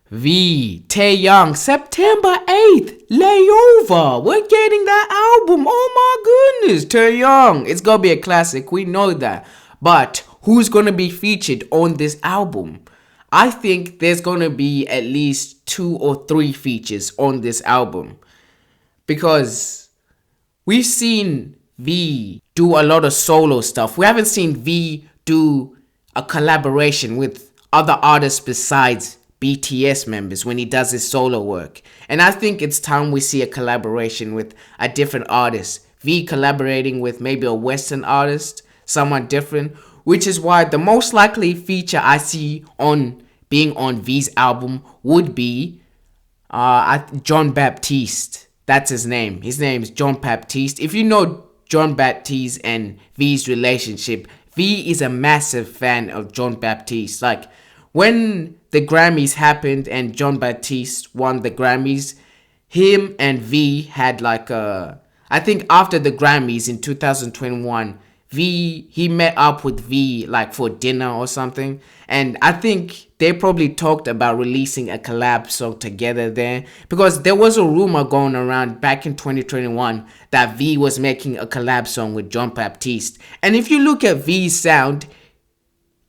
V, Taehyung, September 8th, Layover. We're getting that album. Oh my goodness, Taehyung. It's gonna be a classic. We know that. But who's gonna be featured on this album? I think there's gonna be at least 2 or 3 features on this album. Because we've seen V do a lot of solo stuff. We haven't seen V do a collaboration with other artists besides BTS members when he does his solo work. And I think it's time we see a collaboration with a different artist. V collaborating with maybe a Western artist, someone different, which is why the most likely feature I see on being on V's album would be John Baptiste. That's his name. His name is John Baptiste. If you know John Baptiste and V's relationship, V is a massive fan of John Baptiste. Like, when the Grammys happened and John Baptiste won the Grammys, him and V had I think after the Grammys in 2021, he met up with V like for dinner or something, and I think they probably talked about releasing a collab song together there, because there was a rumor going around back in 2021 that V was making a collab song with John Baptiste. And if you look at V's sound,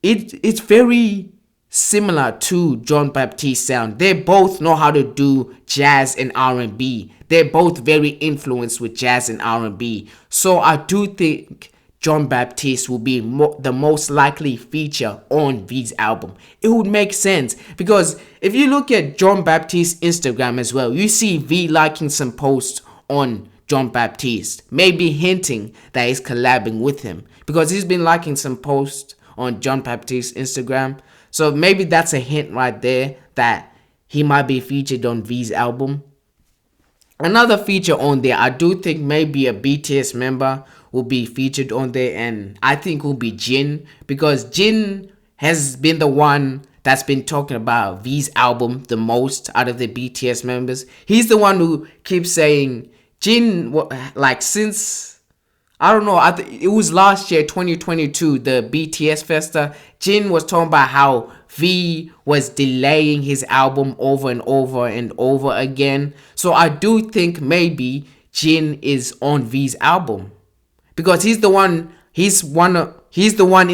it's very similar to John Baptiste's sound. They both know how to do jazz and R&B. They're both very influenced with jazz and R&B. So I do think John Baptiste will be the most likely feature on V's album. It would make sense, because if you look at John Baptiste's Instagram as well, you see V liking some posts on John Baptiste, maybe hinting that he's collabing with him, because he's been liking some posts on John Baptiste's Instagram. So maybe that's a hint right there that he might be featured on V's album. Another feature on there, I do think maybe a BTS member will be featured on there, and I think will be Jin, because Jin has been the one that's been talking about V's album the most out of the BTS members. He's the one who keeps saying Jin, like, since, I don't know, it was last year, 2022, the BTS Festa. Jin was talking about how V was delaying his album over and over and over again. So I do think maybe Jin is on V's album, because he's the one in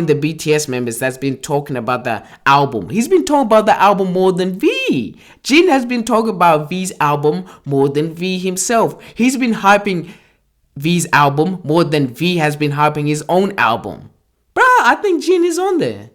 the BTS members that's been talking about the album. He's been talking about the album more than V. Jin has been talking about V's album more than V himself. He's been hyping V's album more than V has been hyping his own album. Bruh, I think Jin is on there.